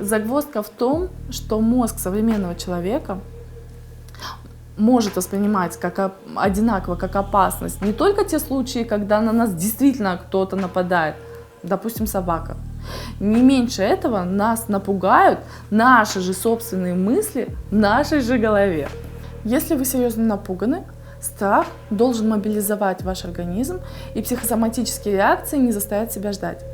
Загвоздка в том, что мозг современного человека может воспринимать одинаково как опасность не только те случаи, когда на нас действительно кто-то нападает, допустим, собака. Не меньше этого нас напугают наши же собственные мысли в нашей же голове. Если вы серьезно напуганы, страх должен мобилизовать ваш организм, и психосоматические реакции не заставят себя ждать.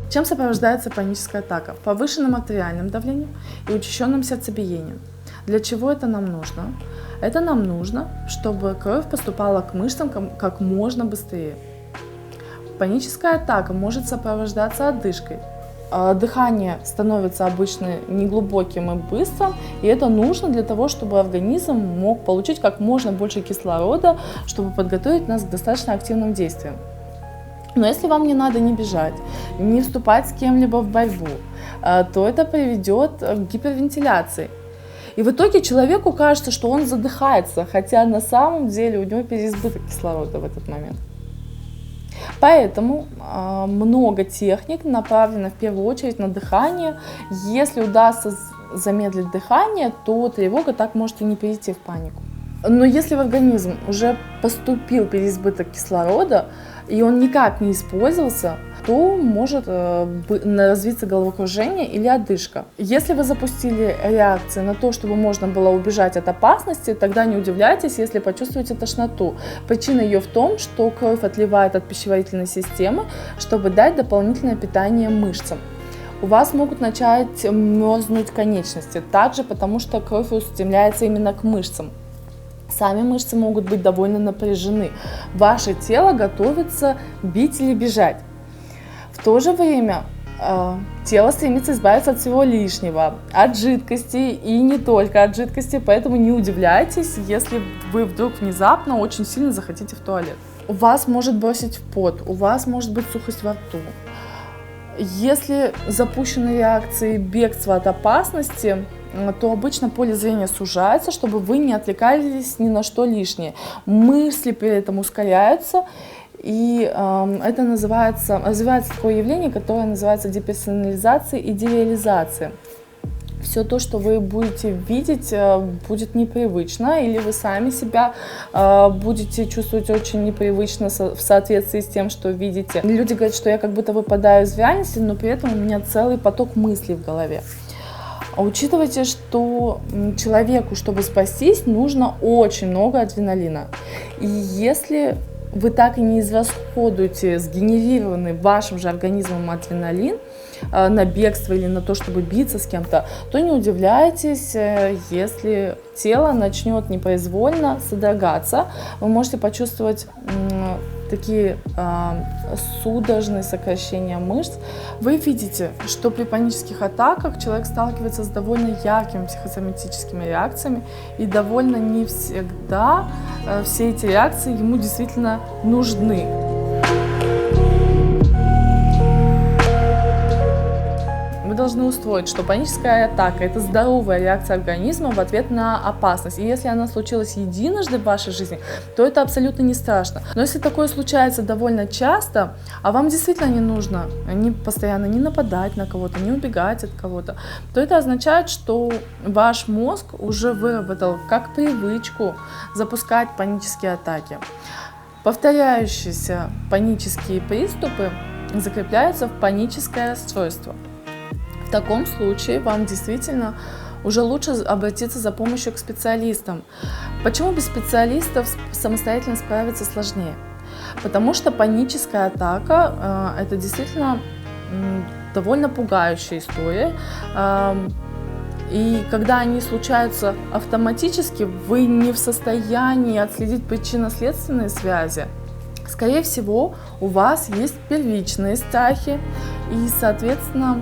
Чем сопровождается паническая атака? Повышенным артериальным давлением и учащенным сердцебиением. Для чего это нам нужно? Это нам нужно, чтобы кровь поступала к мышцам как можно быстрее. Паническая атака может сопровождаться одышкой. Дыхание становится обычно неглубоким и быстрым, и это нужно для того, чтобы организм мог получить как можно больше кислорода, чтобы подготовить нас к достаточно активным действиям. Но если вам не надо не бежать, не вступать с кем-либо в борьбу, то это приведет к гипервентиляции. И в итоге человеку кажется, что он задыхается, хотя на самом деле у него переизбыток кислорода в этот момент. Поэтому много техник направлено в первую очередь на дыхание. Если удастся замедлить дыхание, то тревога так может и не перейти в панику. Но если в организм уже поступил переизбыток кислорода, и он никак не использовался, то может развиться головокружение или одышка. Если вы запустили реакции на то, чтобы можно было убежать от опасности, тогда не удивляйтесь, если почувствуете тошноту. Причина ее в том, что кровь отливает от пищеварительной системы, чтобы дать дополнительное питание мышцам. У вас могут начать мерзнуть конечности, также потому что кровь устремляется именно к мышцам. Сами мышцы могут быть довольно напряжены. Ваше тело готовится бить или бежать. В то же время тело стремится избавиться от всего лишнего, от жидкости и не только от жидкости, поэтому не удивляйтесь, если вы вдруг внезапно очень сильно захотите в туалет. У вас может бросить в пот, у вас может быть сухость во рту. Если запущены реакции бегства от опасности, то обычно поле зрения сужается, чтобы вы не отвлекались ни на что лишнее. Мысли при этом ускоряются, и это развивается такое явление, которое называется деперсонализацией и дереализацией. Все то, что вы будете видеть, будет непривычно, или вы сами себя будете чувствовать очень непривычно в соответствии с тем, что видите. Люди говорят, что я как будто выпадаю из реальности, но при этом у меня целый поток мыслей в голове. Учитывайте, что человеку, чтобы спастись, нужно очень много адреналина. И если вы так и не израсходуете сгенерированный вашим же организмом адреналин на бегство или на то, чтобы биться с кем-то, то не удивляйтесь, если тело начнет непроизвольно содрогаться. Вы можете почувствовать такие судорожные сокращения мышц. Вы видите, что при панических атаках человек сталкивается с довольно яркими психосоматическими реакциями, и довольно не всегда все эти реакции ему действительно нужны. Вы должны усвоить, что паническая атака – это здоровая реакция организма в ответ на опасность. И если она случилась единожды в вашей жизни, то это абсолютно не страшно. Но если такое случается довольно часто, а вам действительно не нужно постоянно не нападать на кого-то, не убегать от кого-то, то это означает, что ваш мозг уже выработал как привычку запускать панические атаки. Повторяющиеся панические приступы закрепляются в паническое расстройство. В таком случае вам действительно уже лучше обратиться за помощью к специалистам. Почему без специалистов самостоятельно справиться сложнее? Потому что паническая атака – это действительно довольно пугающая история. И когда они случаются автоматически, вы не в состоянии отследить причинно-следственные связи. Скорее всего, у вас есть первичные страхи, и, соответственно,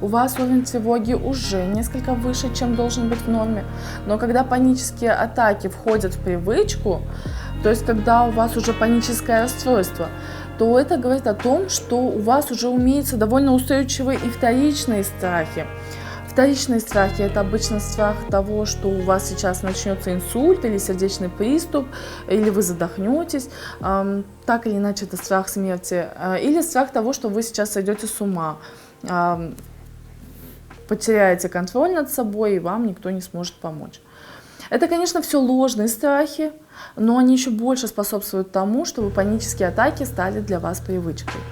у вас уровень тревоги уже несколько выше, чем должен быть в норме. Но когда панические атаки входят в привычку, то есть когда у вас уже паническое расстройство, то это говорит о том, что у вас уже имеются довольно устойчивые и вторичные страхи. Вторичные страхи – это обычно страх того, что у вас сейчас начнется инсульт или сердечный приступ, или вы задохнетесь. Так или иначе, это страх смерти. Или страх того, что вы сейчас сойдете с ума, потеряете контроль над собой, и вам никто не сможет помочь. Это, конечно, все ложные страхи, но они еще больше способствуют тому, чтобы панические атаки стали для вас привычкой.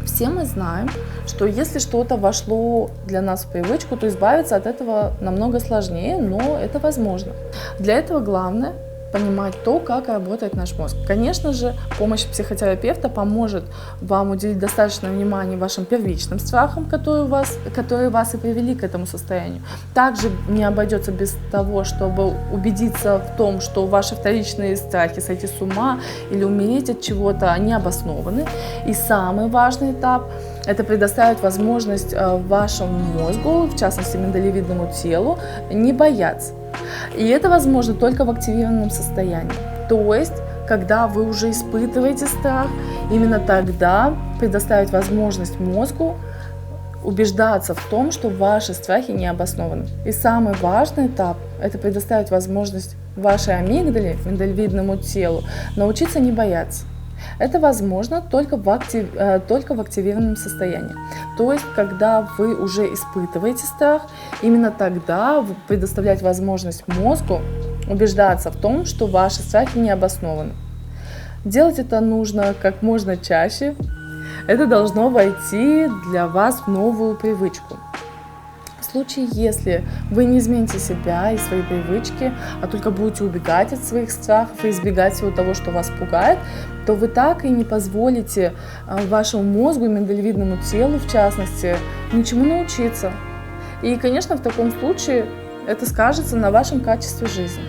Все мы знаем, что если что-то вошло для нас в привычку, то избавиться от этого намного сложнее, но это возможно. Для этого главное понимать то, как работает наш мозг. Конечно же, помощь психотерапевта поможет вам уделить достаточно внимания вашим первичным страхам, которые вас и привели к этому состоянию. Также не обойдется без того, чтобы убедиться в том, что ваши вторичные страхи сойти с ума или умереть от чего-то, они обоснованы. И самый важный этап – это предоставить возможность вашему мозгу, в частности миндалевидному телу, не бояться. И это возможно только в активированном состоянии. То есть, когда вы уже испытываете страх, именно тогда предоставить возможность мозгу убеждаться в том, что ваши страхи не обоснованы. И самый важный этап – это предоставить возможность вашей амигдале, миндалевидному телу, научиться не бояться. Это возможно только в активированном состоянии. То есть, когда вы уже испытываете страх, именно тогда вы предоставляете возможность мозгу убеждаться в том, что ваши страхи не обоснованы. Делать это нужно как можно чаще. Это должно войти для вас в новую привычку. В случае, если вы не измените себя и свои привычки, а только будете убегать от своих страхов и избегать всего того, что вас пугает, то вы так и не позволите вашему мозгу и миндалевидному телу, в частности, ничему научиться. И, конечно, в таком случае это скажется на вашем качестве жизни.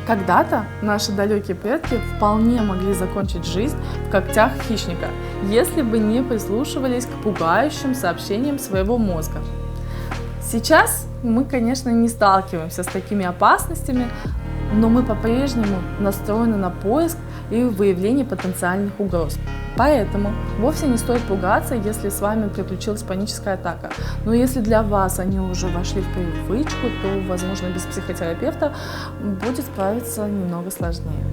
Когда-то наши далекие предки вполне могли закончить жизнь в когтях хищника, если бы не прислушивались к пугающим сообщениям своего мозга. Сейчас мы, конечно, не сталкиваемся с такими опасностями, но мы по-прежнему настроены на поиск и выявление потенциальных угроз. Поэтому вовсе не стоит пугаться, если с вами приключилась паническая атака. Но если для вас они уже вошли в привычку, то, возможно, без психотерапевта будет справиться немного сложнее.